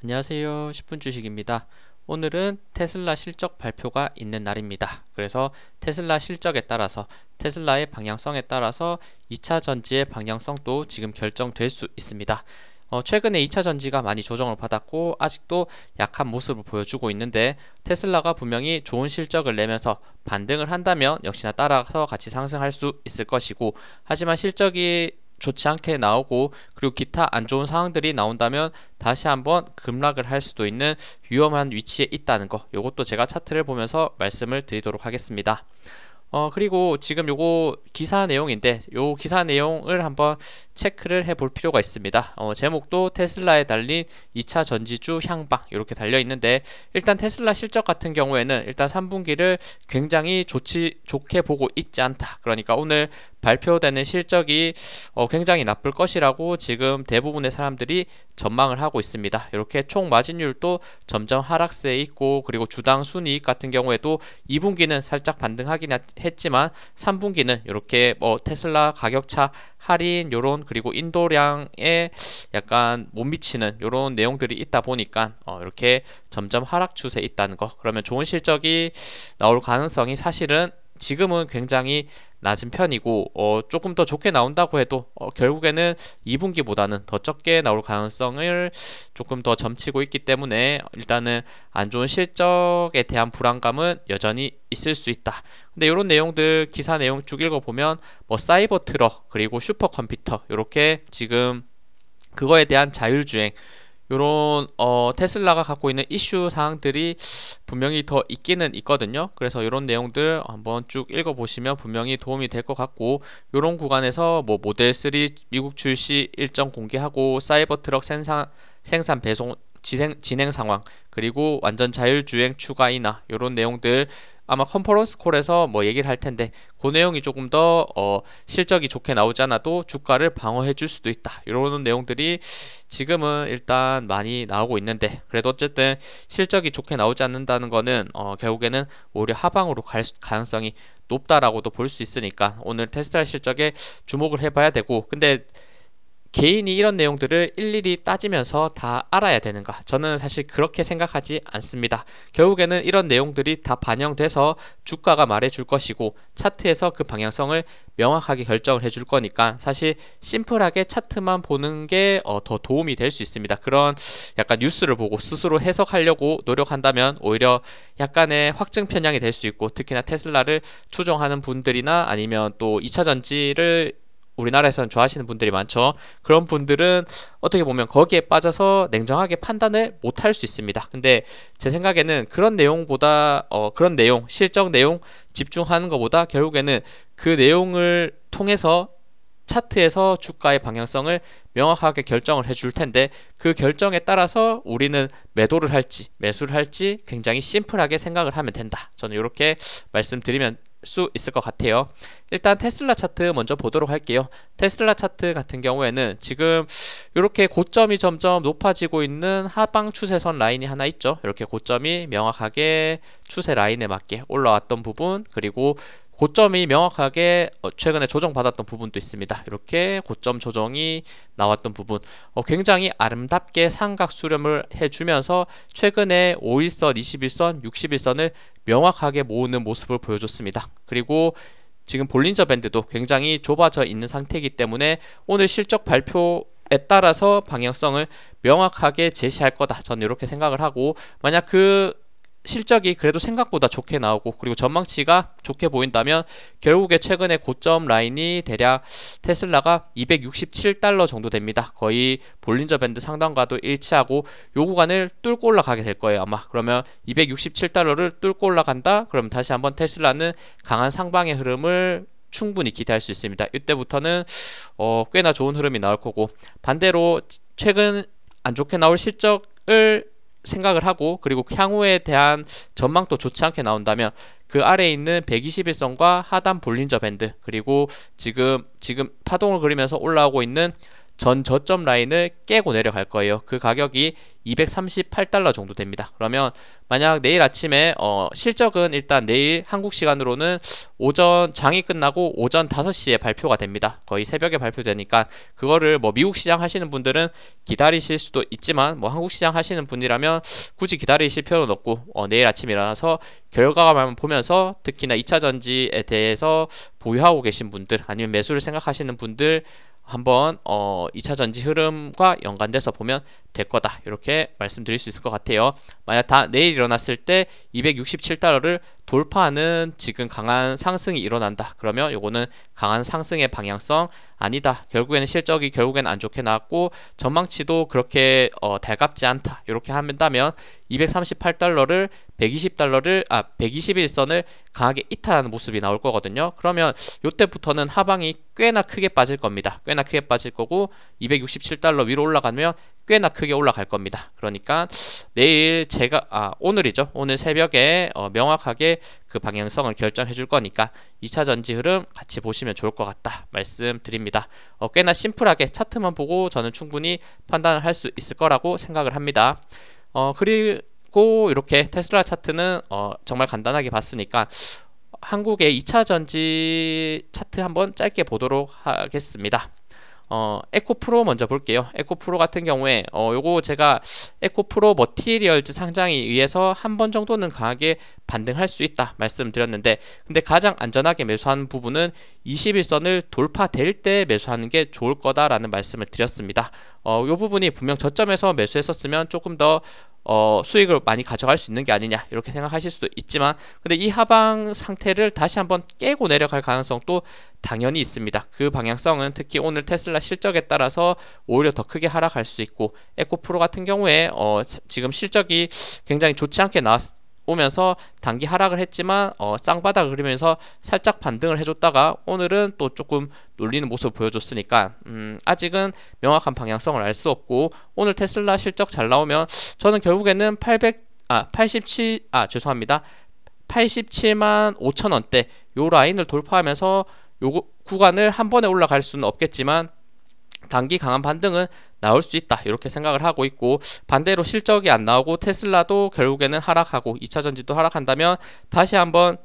안녕하세요. 10분 주식입니다. 오늘은 테슬라 실적 발표가 있는 날입니다. 그래서 테슬라 실적에 따라서 테슬라의 방향성에 따라서 2차 전지의 방향성도 지금 결정될 수 있습니다. 최근에 2차 전지가 많이 조정을 받았고 아직도 약한 모습을 보여주고 있는데 테슬라가 분명히 좋은 실적을 내면서 반등을 한다면 역시나 따라서 같이 상승할 수 있을 것이고, 하지만 실적이 좋지 않게 나오고 그리고 기타 안 좋은 상황들이 나온다면 다시 한번 급락을 할 수도 있는 위험한 위치에 있다는 거, 요것도 제가 차트를 보면서 말씀을 드리도록 하겠습니다. 그리고 지금 요거 기사 내용인데 요 기사 내용을 한번 체크를 해볼 필요가 있습니다. 제목도 테슬라에 달린 2차 전지주 향방 이렇게 달려 있는데, 일단 테슬라 실적 같은 경우에는 일단 3분기를 굉장히 좋게 보고 있지 않다. 그러니까 오늘 발표되는 실적이 굉장히 나쁠 것이라고 지금 대부분의 사람들이 전망을 하고 있습니다. 이렇게 총 마진율도 점점 하락세에 있고, 그리고 주당 순이익 같은 경우에도 2분기는 살짝 반등하긴 했지만 3분기는 이렇게 테슬라 가격차 할인 요런, 그리고 인도량에 약간 못 미치는 요런 내용들이 있다 보니까 이렇게 점점 하락 추세에 있다는 거, 그러면 좋은 실적이 나올 가능성이 사실은 지금은 굉장히 낮은 편이고, 조금 더 좋게 나온다고 해도 결국에는 2분기보다는 더 적게 나올 가능성을 조금 더 점치고 있기 때문에 일단은 안 좋은 실적에 대한 불안감은 여전히 있을 수 있다. 근데 이런 내용들 기사 내용 쭉 읽어보면 사이버 트럭 그리고 슈퍼컴퓨터 이렇게 지금 그거에 대한 자율주행 요런 테슬라가 갖고 있는 이슈 사항들이 분명히 더 있기는 있거든요. 그래서 이런 내용들 한번 쭉 읽어보시면 분명히 도움이 될 것 같고, 요런 구간에서 모델 3 미국 출시 일정 공개하고 사이버 트럭 생산 배송 진행 상황, 그리고 완전 자율주행 추가 인하, 요런 내용들 아마 컨퍼런스 콜에서 얘기를 할 텐데, 그 내용이 조금 더 실적이 좋게 나오지 않아도 주가를 방어해 줄 수도 있다. 이런 내용들이 지금은 일단 많이 나오고 있는데, 그래도 어쨌든 실적이 좋게 나오지 않는다는 거는 결국에는 오히려 하방으로 갈 가능성이 높다라고도 볼 수 있으니까 오늘 테슬라 실적에 주목을 해봐야 되고, 근데 개인이 이런 내용들을 일일이 따지면서 다 알아야 되는가? 저는 사실 그렇게 생각하지 않습니다. 결국에는 이런 내용들이 다 반영돼서 주가가 말해줄 것이고 차트에서 그 방향성을 명확하게 결정을 해줄 거니까 사실 심플하게 차트만 보는 게 더 도움이 될 수 있습니다. 그런 약간 뉴스를 보고 스스로 해석하려고 노력한다면 오히려 약간의 확증 편향이 될 수 있고, 특히나 테슬라를 추종하는 분들이나 아니면 또 2차 전지를 우리나라에서는 좋아하시는 분들이 많죠. 그런 분들은 어떻게 보면 거기에 빠져서 냉정하게 판단을 못 할 수 있습니다. 근데 제 생각에는 그런 내용보다 그런 내용, 실적 내용 집중하는 것보다 결국에는 그 내용을 통해서 차트에서 주가의 방향성을 명확하게 결정을 해줄 텐데, 그 결정에 따라서 우리는 매도를 할지 매수를 할지 굉장히 심플하게 생각을 하면 된다. 저는 이렇게 말씀드리면 수 있을 것 같아요. 일단 테슬라 차트 먼저 보도록 할게요. 테슬라 차트 같은 경우에는 지금 이렇게 고점이 점점 높아지고 있는 하방 추세선 라인이 하나 있죠. 이렇게 고점이 명확하게 추세 라인에 맞게 올라왔던 부분, 그리고 고점이 명확하게 최근에 조정받았던 부분도 있습니다. 이렇게 고점 조정이 나왔던 부분 굉장히 아름답게 삼각 수렴을 해주면서 최근에 5일선, 21선, 61선을 명확하게 모으는 모습을 보여줬습니다. 그리고 지금 볼린저 밴드도 굉장히 좁아져 있는 상태이기 때문에 오늘 실적 발표에 따라서 방향성을 명확하게 제시할 거다. 저는 이렇게 생각을 하고, 만약 그 실적이 그래도 생각보다 좋게 나오고 그리고 전망치가 좋게 보인다면 결국에 최근에 고점 라인이 대략 테슬라가 267달러 정도 됩니다. 거의 볼린저 밴드 상단과도 일치하고 요 구간을 뚫고 올라가게 될 거예요 아마. 그러면 267달러를 뚫고 올라간다? 그럼 다시 한번 테슬라는 강한 상방의 흐름을 충분히 기대할 수 있습니다. 이때부터는 꽤나 좋은 흐름이 나올 거고, 반대로 최근 안 좋게 나올 실적을 생각을 하고 그리고 향후에 대한 전망도 좋지 않게 나온다면 그 아래에 있는 121선과 하단 볼린저 밴드, 그리고 지금 파동을 그리면서 올라오고 있는 전 저점 라인을 깨고 내려갈 거예요. 그 가격이 238달러 정도 됩니다. 그러면 만약 내일 아침에 실적은 일단 내일 한국 시간으로는 오전 장이 끝나고 오전 5시에 발표가 됩니다. 거의 새벽에 발표되니까 그거를 뭐 미국 시장 하시는 분들은 기다리실 수도 있지만 뭐 한국 시장 하시는 분이라면 굳이 기다리실 필요는 없고 내일 아침 일어나서 결과만 보면서 특히나 2차 전지에 대해서 보유하고 계신 분들 아니면 매수를 생각하시는 분들 한번 2차 전지 흐름과 연관돼서 보면 될 거다 이렇게 말씀드릴 수 있을 것 같아요. 만약 내일 일어났을 때 267달러를 돌파하는 지금 강한 상승이 일어난다 그러면 요거는 강한 상승의 방향성 아니다, 결국에는 실적이 결국에는 안 좋게 나왔고 전망치도 그렇게 달갑지 않다 이렇게 한다면 238달러를 121선을 강하게 이탈하는 모습이 나올 거거든요. 그러면 요때부터는 하방이 꽤나 크게 빠질 겁니다. 꽤나 크게 빠질 거고 267달러 위로 올라가면 꽤나 크게 올라갈 겁니다. 그러니까 내일 오늘이죠. 오늘 새벽에 명확하게 그 방향성을 결정해 줄 거니까 2차 전지 흐름 같이 보시면 좋을 것 같다 말씀드립니다. 꽤나 심플하게 차트만 보고 저는 충분히 판단을 할 수 있을 거라고 생각을 합니다. 그리고 이렇게 테슬라 차트는 정말 간단하게 봤으니까 한국의 2차 전지 차트 한번 짧게 보도록 하겠습니다. 에코프로 먼저 볼게요. 에코프로 같은 경우에 요거 제가 에코프로 머티리얼즈 상장에 의해서 한 번 정도는 강하게 반등할 수 있다 말씀드렸는데 근데 가장 안전하게 매수하는 부분은 21선을 돌파될 때 매수하는 게 좋을 거다라는 말씀을 드렸습니다. 요 부분이 분명 저점에서 매수했었으면 조금 더 수익을 많이 가져갈 수 있는 게 아니냐 이렇게 생각하실 수도 있지만 근데 이 하방 상태를 다시 한번 깨고 내려갈 가능성도 당연히 있습니다. 그 방향성은 특히 오늘 테슬라 실적에 따라서 오히려 더 크게 하락할 수 있고 에코프로 같은 경우에 지금 실적이 굉장히 좋지 않게 오면서 단기 하락을 했지만 쌍바닥을 그리면서 살짝 반등을 해줬다가 오늘은 또 조금 놀리는 모습을 보여줬으니까 아직은 명확한 방향성을 알 수 없고 오늘 테슬라 실적 잘 나오면 저는 결국에는 87만 5천원대 요 라인을 돌파하면서 요 구간을 한 번에 올라갈 수는 없겠지만 단기 강한 반등은 나올 수 있다 이렇게 생각을 하고 있고 반대로 실적이 안 나오고 테슬라도 결국에는 하락하고 2차 전지도 하락한다면 다시 한번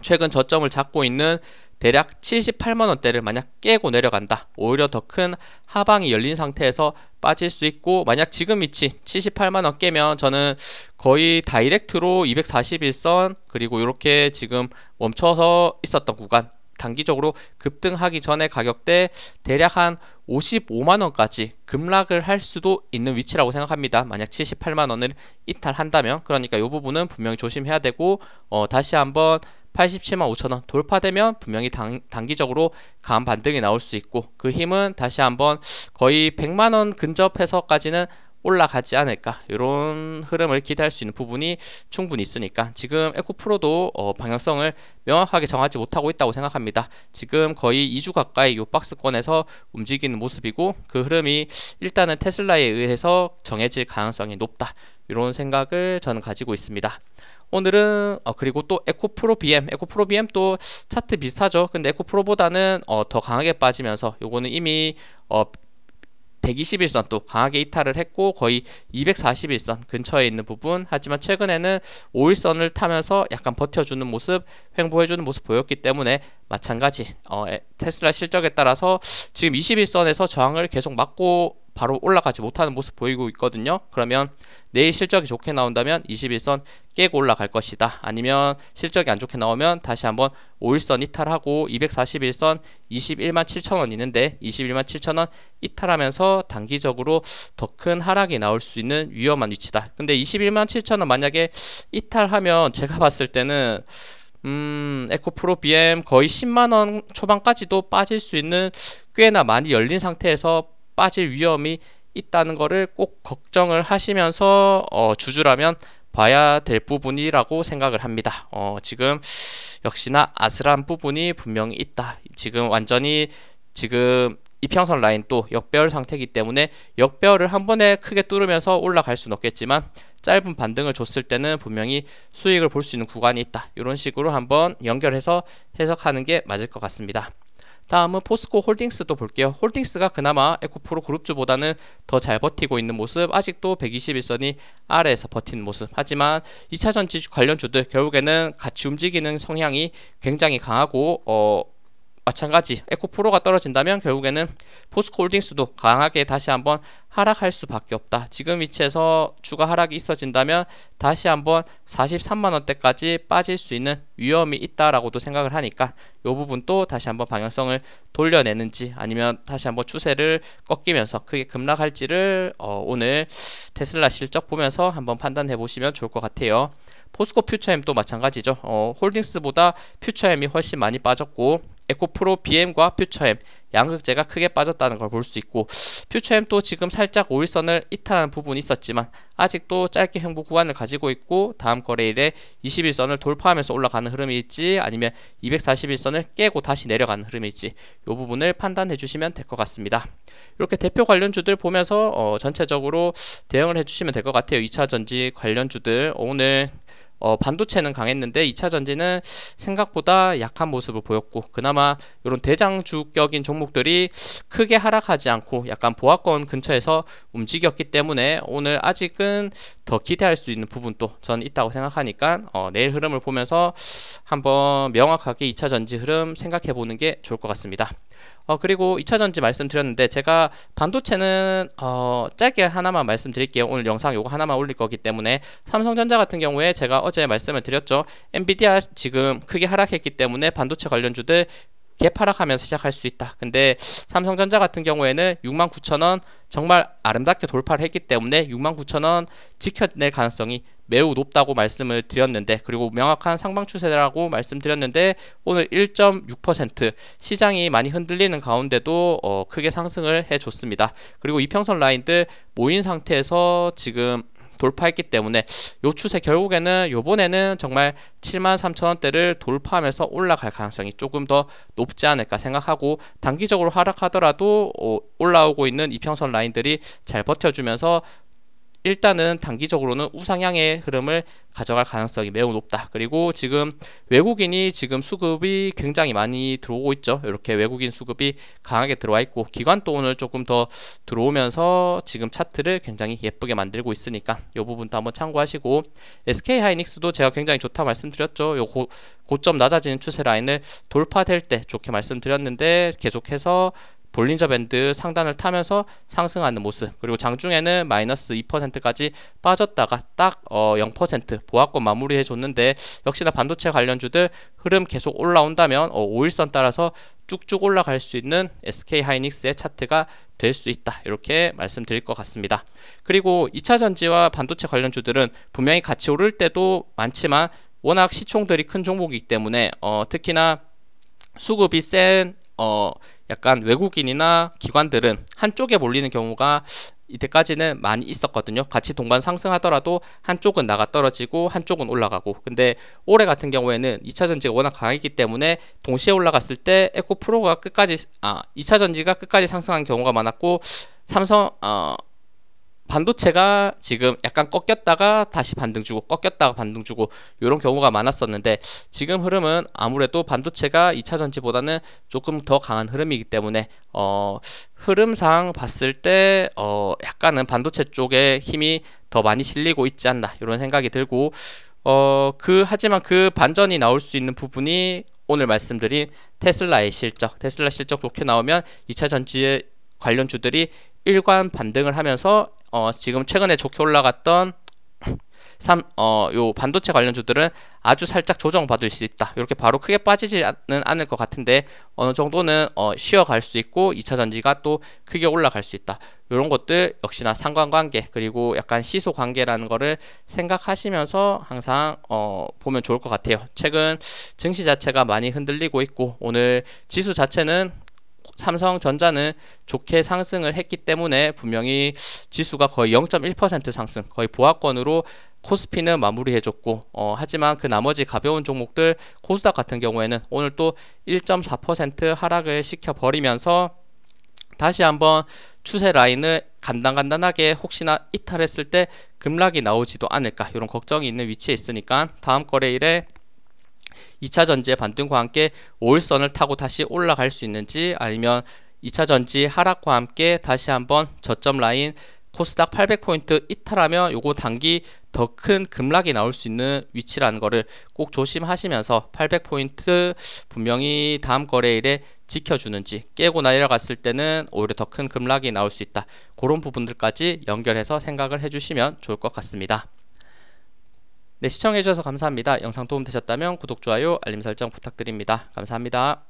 최근 저점을 잡고 있는 대략 78만원대를 만약 깨고 내려간다 오히려 더 큰 하방이 열린 상태에서 빠질 수 있고 만약 지금 위치 78만원 깨면 저는 거의 다이렉트로 241선 그리고 이렇게 지금 멈춰서 있었던 구간 단기적으로 급등하기 전에 가격대 대략 한 55만원까지 급락을 할 수도 있는 위치라고 생각합니다. 만약 78만원을 이탈한다면 그러니까 이 부분은 분명히 조심해야 되고 다시 한번 87만 5천원 돌파되면 분명히 단기적으로 강한 반등이 나올 수 있고 그 힘은 다시 한번 거의 100만원 근접해서까지는 올라가지 않을까 이런 흐름을 기대할 수 있는 부분이 충분히 있으니까 지금 에코프로도 방향성을 명확하게 정하지 못하고 있다고 생각합니다. 지금 거의 2주 가까이 이 박스권에서 움직이는 모습이고 그 흐름이 일단은 테슬라에 의해서 정해질 가능성이 높다 이런 생각을 저는 가지고 있습니다. 오늘은 그리고 또 에코프로 BM 또 차트 비슷하죠. 근데 에코프로보다는 더 강하게 빠지면서 요거는 이미 121선 또 강하게 이탈을 했고 거의 241선 근처에 있는 부분 하지만 최근에는 5일선을 타면서 약간 버텨주는 모습 횡보해주는 모습 보였기 때문에 마찬가지 테슬라 실적에 따라서 지금 21선에서 저항을 계속 막고 바로 올라가지 못하는 모습 보이고 있거든요. 그러면 내일 실적이 좋게 나온다면 21선 깨고 올라갈 것이다. 아니면 실적이 안 좋게 나오면 다시 한번 5일선 이탈하고 241선 21만 7천원 있는데 21만 7천원 이탈하면서 단기적으로 더 큰 하락이 나올 수 있는 위험한 위치다. 근데 21만 7천원 만약에 이탈하면 제가 봤을 때는 에코프로 BM 거의 10만원 초반까지도 빠질 수 있는 꽤나 많이 열린 상태에서 빠질 위험이 있다는 거를 꼭 걱정을 하시면서 주주라면 봐야 될 부분이라고 생각을 합니다. 지금 역시나 아슬한 부분이 분명히 있다. 지금 완전히 지금 이평선 라인 또 역배열 상태이기 때문에 역배열을 한 번에 크게 뚫으면서 올라갈 수는 없겠지만 짧은 반등을 줬을 때는 분명히 수익을 볼 수 있는 구간이 있다. 이런 식으로 한번 연결해서 해석하는 게 맞을 것 같습니다. 다음은 포스코 홀딩스도 볼게요. 홀딩스가 그나마 에코프로 그룹주보다는 더 잘 버티고 있는 모습, 아직도 121선이 아래에서 버티는 모습. 하지만 2차전지 관련주들 결국에는 같이 움직이는 성향이 굉장히 강하고 마찬가지 에코프로가 떨어진다면 결국에는 포스코홀딩스도 강하게 다시 한번 하락할 수밖에 없다. 지금 위치에서 추가 하락이 있어진다면 다시 한번 43만원대까지 빠질 수 있는 위험이 있다라고도 생각을 하니까 이 부분도 다시 한번 방향성을 돌려내는지 아니면 다시 한번 추세를 꺾이면서 크게 급락할지를 오늘 테슬라 실적 보면서 한번 판단해 보시면 좋을 것 같아요. 포스코 퓨처엠도 마찬가지죠. 홀딩스보다 퓨처엠이 훨씬 많이 빠졌고 에코프로 BM과 퓨처엠 양극재가 크게 빠졌다는 걸 볼 수 있고, 퓨처엠도 지금 살짝 5일선을 이탈하는 부분이 있었지만 아직도 짧게 횡보 구간을 가지고 있고 다음 거래일에 21선을 돌파하면서 올라가는 흐름일지 아니면 241선을 깨고 다시 내려가는 흐름일지 이 부분을 판단해 주시면 될 것 같습니다. 이렇게 대표 관련주들 보면서 전체적으로 대응을 해주시면 될 것 같아요. 2차전지 관련주들 오늘 반도체는 강했는데 2차전지는 생각보다 약한 모습을 보였고, 그나마 이런 대장주격인 종목들이 크게 하락하지 않고 약간 보합권 근처에서 움직였기 때문에 오늘 아직은 더 기대할 수 있는 부분도 저는 있다고 생각하니까 내일 흐름을 보면서 한번 명확하게 2차전지 흐름 생각해 보는 게 좋을 것 같습니다. 그리고 2차전지 말씀드렸는데 제가 반도체는 짧게 하나만 말씀드릴게요. 오늘 영상 요거 하나만 올릴 거기 때문에 삼성전자 같은 경우에 제가 어제 말씀을 드렸죠. 엔비디아 지금 크게 하락했기 때문에 반도체 관련주들 개파락하면서 시작할 수 있다. 근데 삼성전자 같은 경우에는 69,000원 정말 아름답게 돌파를 했기 때문에 69,000원 지켜낼 가능성이 매우 높다고 말씀을 드렸는데, 그리고 명확한 상방 추세라고 말씀드렸는데 오늘 1.6% 시장이 많이 흔들리는 가운데도 크게 상승을 해줬습니다. 그리고 이평선 라인들 모인 상태에서 지금 돌파했기 때문에 요 추세 결국에는 요번에는 정말 73,000원대를 돌파하면서 올라갈 가능성이 조금 더 높지 않을까 생각하고, 단기적으로 하락하더라도 올라오고 있는 이평선 라인들이 잘 버텨주면서 일단은 단기적으로는 우상향의 흐름을 가져갈 가능성이 매우 높다. 그리고 지금 외국인이 지금 수급이 굉장히 많이 들어오고 있죠. 이렇게 외국인 수급이 강하게 들어와 있고 기관도 오늘 조금 더 들어오면서 지금 차트를 굉장히 예쁘게 만들고 있으니까 이 부분도 한번 참고하시고, SK하이닉스도 제가 굉장히 좋다 말씀드렸죠. 요 고점 낮아지는 추세 라인을 돌파될 때 좋게 말씀드렸는데 계속해서 볼린저 밴드 상단을 타면서 상승하는 모습, 그리고 장중에는 마이너스 2%까지 빠졌다가 딱 0% 보합권 마무리해 줬는데 역시나 반도체 관련주들 흐름 계속 올라온다면 5일선 따라서 쭉쭉 올라갈 수 있는 SK하이닉스의 차트가 될 수 있다, 이렇게 말씀드릴 것 같습니다. 그리고 2차전지와 반도체 관련주들은 분명히 같이 오를 때도 많지만 워낙 시총들이 큰 종목이기 때문에 특히나 수급이 센 약간 외국인이나 기관들은 한쪽에 몰리는 경우가 이때까지는 많이 있었거든요. 같이 동반 상승하더라도 한쪽은 나가 떨어지고 한쪽은 올라가고, 근데 올해 같은 경우에는 2차전지가 워낙 강했기 때문에 동시에 올라갔을 때 에코프로가 끝까지 2차전지가 끝까지 상승한 경우가 많았고, 삼성 반도체가 지금 약간 꺾였다가 다시 반등 주고 꺾였다가 반등 주고 이런 경우가 많았었는데, 지금 흐름은 아무래도 반도체가 2차전지보다는 조금 더 강한 흐름이기 때문에 흐름상 봤을 때 약간은 반도체 쪽에 힘이 더 많이 실리고 있지 않나 이런 생각이 들고, 하지만 그 반전이 나올 수 있는 부분이 오늘 말씀드린 테슬라의 실적, 테슬라 실적 좋게 나오면 2차전지 관련주들이 일관 반등을 하면서 지금 최근에 좋게 올라갔던 요 반도체 관련주들은 아주 살짝 조정받을 수 있다. 이렇게 바로 크게 빠지지는 않을 것 같은데 어느 정도는 쉬어갈 수 있고 2차전지가 또 크게 올라갈 수 있다. 이런 것들 역시나 상관관계 그리고 약간 시소관계라는 거를 생각하시면서 항상 보면 좋을 것 같아요. 최근 증시 자체가 많이 흔들리고 있고 오늘 지수 자체는 삼성전자는 좋게 상승을 했기 때문에 분명히 지수가 거의 0.1% 상승, 거의 보합권으로 코스피는 마무리해줬고 하지만 그 나머지 가벼운 종목들 코스닥 같은 경우에는 오늘 또 1.4% 하락을 시켜버리면서 다시 한번 추세 라인을 간단간단하게 혹시나 이탈했을 때 급락이 나오지도 않을까 이런 걱정이 있는 위치에 있으니까 다음 거래일에 2차 전지의 반등과 함께 5일선을 타고 다시 올라갈 수 있는지, 아니면 2차 전지 하락과 함께 다시 한번 저점 라인 코스닥 800포인트 이탈하면 요거 단기 더 큰 급락이 나올 수 있는 위치라는 거를 꼭 조심하시면서 800포인트 분명히 다음 거래일에 지켜주는지, 깨고 내려갔을 때는 오히려 더 큰 급락이 나올 수 있다, 그런 부분들까지 연결해서 생각을 해주시면 좋을 것 같습니다. 네, 시청해주셔서 감사합니다. 영상 도움되셨다면 구독, 좋아요, 알림 설정 부탁드립니다. 감사합니다.